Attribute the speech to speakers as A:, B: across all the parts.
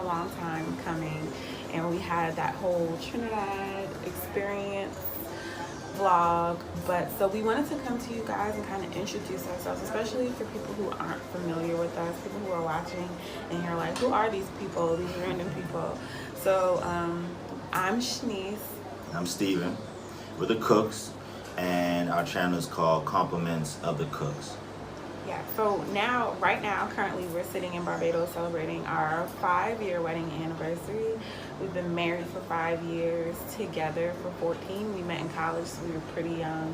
A: a long time coming, and we had that whole Trinidad experience vlog. But so we wanted to come to you guys and kind of introduce ourselves, especially for people who aren't familiar with us, people who are watching and you're like, who are these people, these random people? So I'm Shanice.
B: I'm Steven. We're the Cooks, and our channel is called Compliments of the Cooks.
A: Yeah, so right now, currently we're sitting in Barbados celebrating our 5-year wedding anniversary. We've been married for 5 years, together for 14. We met in college, so we were pretty young.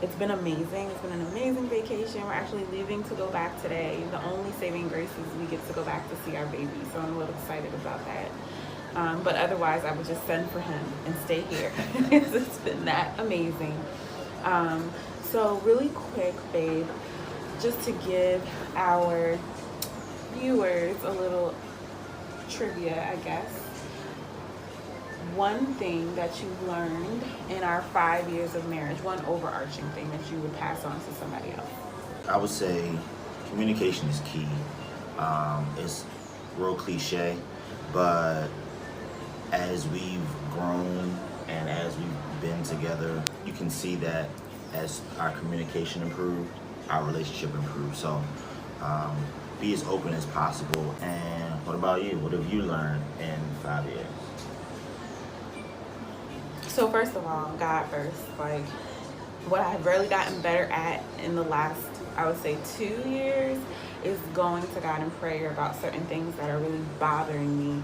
A: It's been amazing. It's been an amazing vacation. We're actually leaving to go back today. The only saving grace is we get to go back to see our baby, so I'm a little excited about that. But otherwise, I would just send for him and stay here. It's been that amazing. So really quick, babe, just to give our viewers a little trivia, I guess. One thing that you've learned in our 5 years of marriage, one overarching thing that you would pass on to somebody else.
B: I would say communication is key. It's real cliche, but as we've grown and as we've been together, you can see that as our communication improved, our relationship improved. So be as open as possible. And what about you? What have you learned in 5 years?
A: So first of all, God first. Like, what I've really gotten better at in the last, I would say, 2 years is going to God in prayer about certain things that are really bothering me.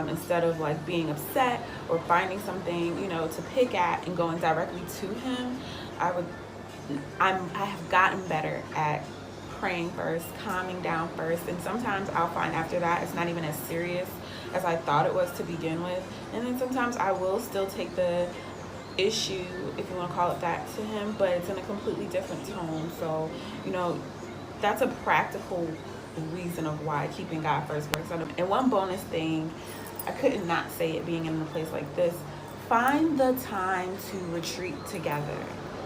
A: Instead of like being upset or finding something, to pick at and going directly to Him, I have gotten better at praying first, calming down first, and sometimes I'll find after that it's not even as serious as I thought it was to begin with. And then sometimes I will still take the issue, if you want to call it that, to Him, but it's in a completely different tone. So, that's a practical reason of why keeping God first works. And one bonus thing, I couldn't not say it being in a place like this, find the time to retreat together.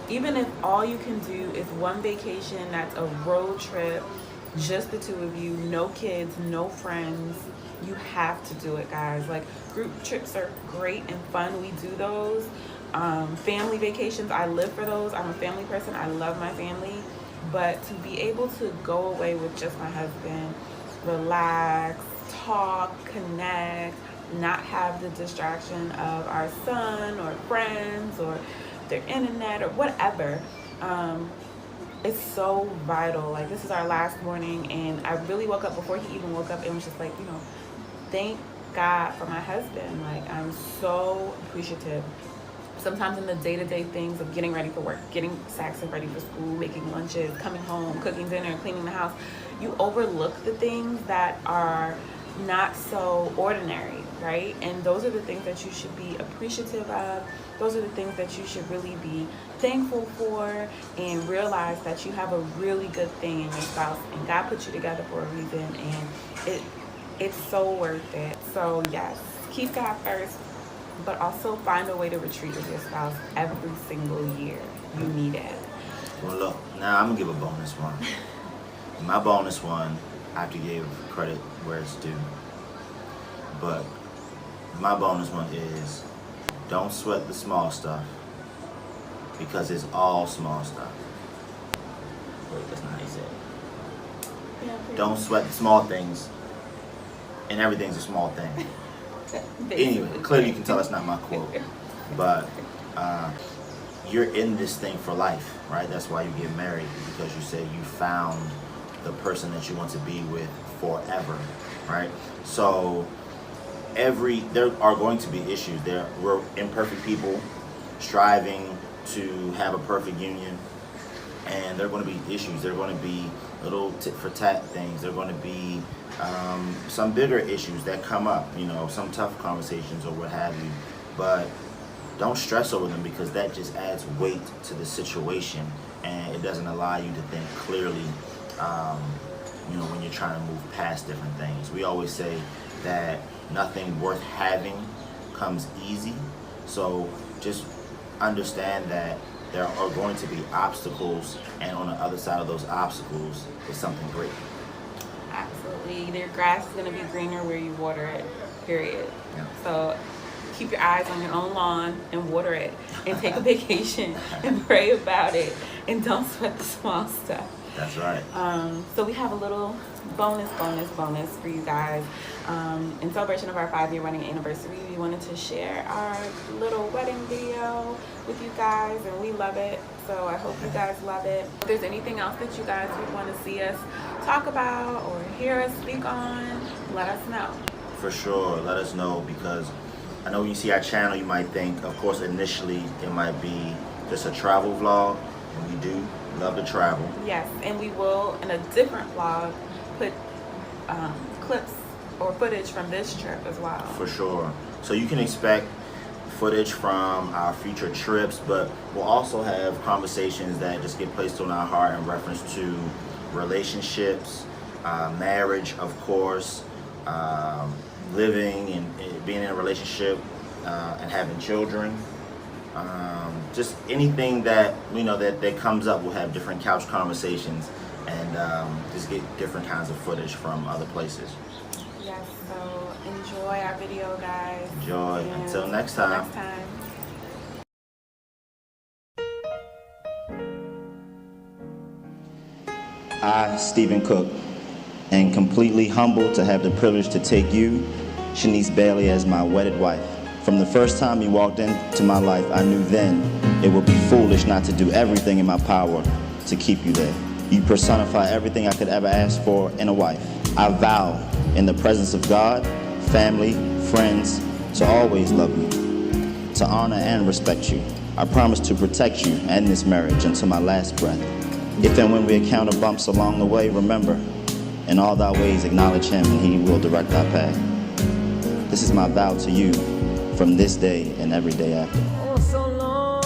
A: Even if all you can do is one vacation that's a road trip, just the two of you, no kids, no friends, you have to do it, guys. Like, group trips are great and fun. We do those. Family vacations, I live for those. I'm a family person. I love my family. But to be able to go away with just my husband, relax, talk, connect, not have the distraction of our son or friends or their internet or whatever, it's so vital. Like, this is our last morning, and I really woke up before he even woke up and was just like, thank God for my husband. Like, I'm so appreciative. Sometimes in the day-to-day things of getting ready for work, getting Saxon ready for school, making lunches, coming home, cooking dinner, cleaning the house, you overlook the things that are not so ordinary, right? And those are the things that you should be appreciative of. Those are the things that you should really be thankful for, and realize that you have a really good thing in your spouse, and God put you together for a reason, and it's so worth it. So yes, keep God first, but also find a way to retreat with your spouse every single year. You need it.
B: Well, look, now I'm going to give a bonus one. My bonus one, I have to give credit where it's due. But my bonus one is, don't sweat the small stuff, because it's all small stuff. Wait, that's not how you say it.
A: Yeah,
B: don't sweat the small things, and everything's a small thing. Anyway, clearly you can tell that's not my quote. But you're in this thing for life, right? That's why you get married, because you say you found the person that you want to be with forever, right? So there are going to be issues. We're imperfect people striving to have a perfect union, and there are going to be issues. There are going to be little tit for tat things. There are going to be some bigger issues that come up, some tough conversations or what have you. But don't stress over them, because that just adds weight to the situation, and it doesn't allow you to think clearly when you're trying to move past different things. We always say that nothing worth having comes easy. So just understand that there are going to be obstacles, and on the other side of those obstacles is something great.
A: Absolutely. Their grass is going to be greener where you water it, period.
B: Yeah.
A: So keep your eyes on your own lawn and water it, and take a vacation and pray about it, and don't sweat the small stuff.
B: That's right.
A: So we have a little bonus for you guys. In celebration of our 5-year wedding anniversary, we wanted to share our little wedding video with you guys, and we love it. So I hope you guys love it. If there's anything else that you guys would want to see us talk about or hear us speak on, let us know.
B: For sure, let us know, because I know when you see our channel, you might think, of course, initially it might be just a travel vlog, and we do love to travel.
A: Yes, and we will, in a different vlog, put clips or footage from this trip as well.
B: For sure. So you can expect footage from our future trips, but we'll also have conversations that just get placed on our heart in reference to relationships, marriage, of course, living and being in a relationship and having children. Just anything that that comes up, we'll have different couch conversations and just get different kinds of footage from other places.
A: Yes, so enjoy our video, guys.
B: Enjoy.
A: And
B: Until next time. I, Stephen Cook, am completely humbled to have the privilege to take you, Shanice Bailey, as my wedded wife. From the first time you walked into my life, I knew then it would be foolish not to do everything in my power to keep you there. You personify everything I could ever ask for in a wife. I vow, in the presence of God, family, friends, to always love you, to honor and respect you. I promise to protect you and this marriage until my last breath. If and when we encounter bumps along the way, remember, in all thy ways acknowledge him, and he will direct our path. This is my vow to you, from this day and every day after.
C: Oh, so long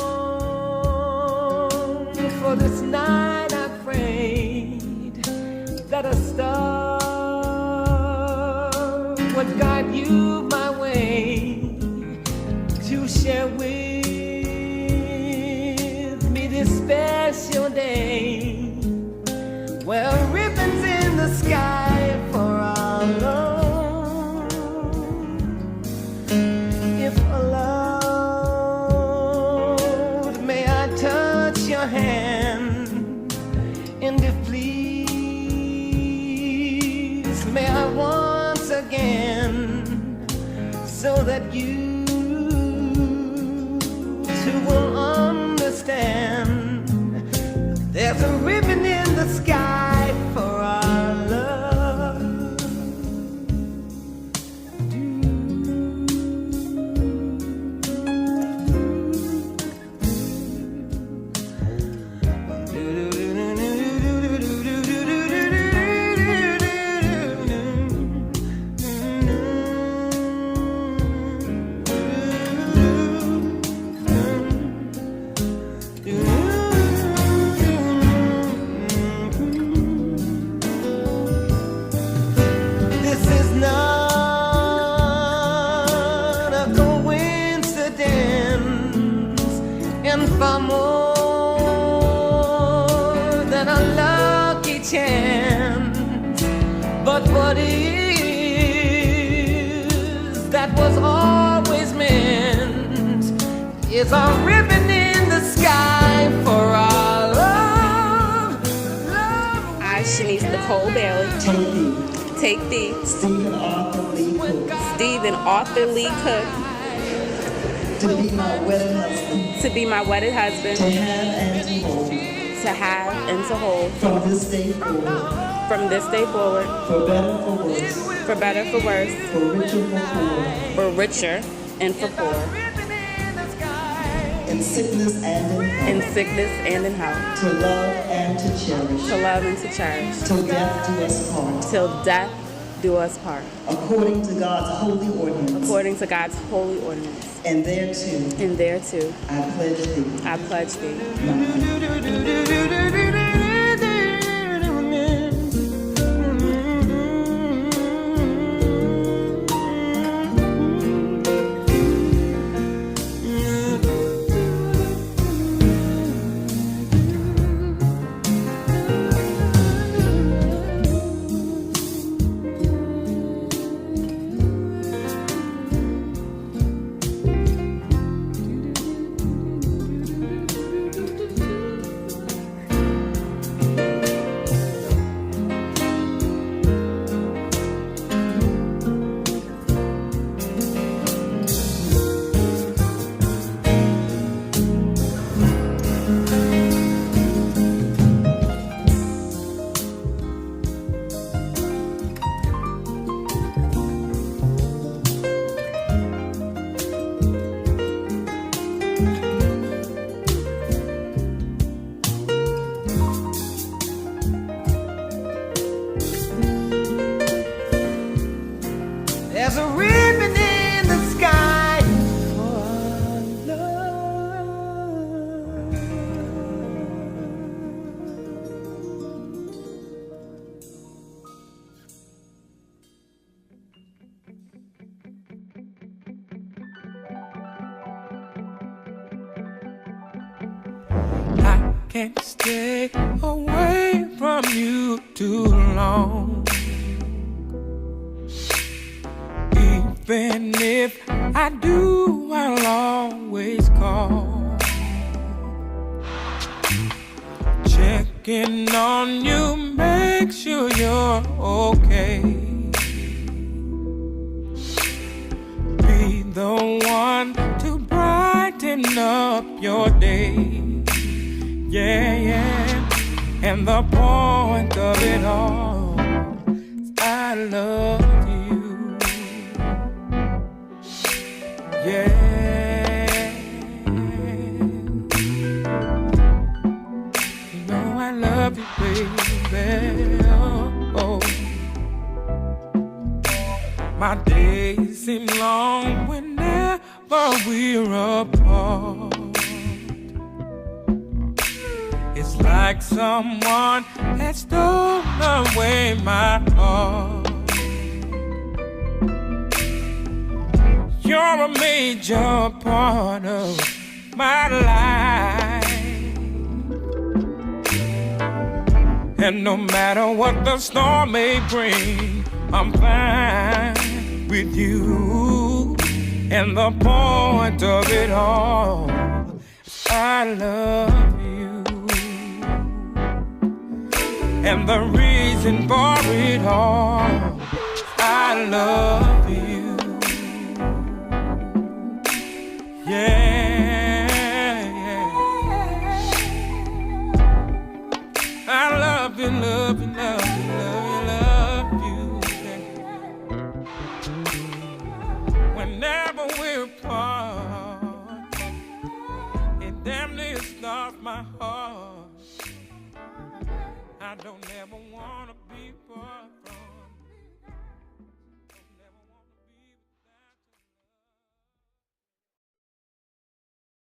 C: for this night I prayed that a star would guide you my way to share with me this special day. Well, ribbons in the sky for our love. If allowed, may I touch your hand? And if please, may I once again, so that you too will understand. There's a ribbon in the sky for our love. This is not a coincidence, and far more than a lucky chance. But what is that was always meant is a ribbon in the sky for our love.
A: I, Shanice Nicole Bailey, take thee,
D: Stephen Arthur Lee Cook,
A: Stephen Arthur Lee Cook,
D: to be my wedded husband,
A: to be my wedded husband,
D: to have and to hold,
A: from this day forward,
D: for better, for worse,
A: for better, for worse,
D: for richer, for poor,
A: for richer and for poor,
D: in sickness and in health,
A: in sickness and in health,
D: to love and to cherish,
A: to love and to cherish,
D: till death do us part,
A: till death do us part,
D: according to God's holy ordinance,
A: according to God's holy ordinance.
D: and thereto
A: And thereto
D: I pledge thee.
A: I pledge thee.
C: There's a ribbon in the sky for our love. I can't stay away from you too long. Even if I do, I'll always call, checking on you, make sure you're okay. Be the one to brighten up your day. Yeah, yeah. And the point of it all is I love you. Yeah, you know I love you, baby. Oh. My days seem long whenever we're apart. It's like someone has stolen away my heart. You're a major part of my life, and no matter what the storm may bring, I'm fine with you. And the point of it all, I love you. And the reason for it all, I love you. Yeah, yeah. I love you, love you, love you, love you, love you. Whenever we're apart, it damn near stops my heart. I don't ever wanna be far from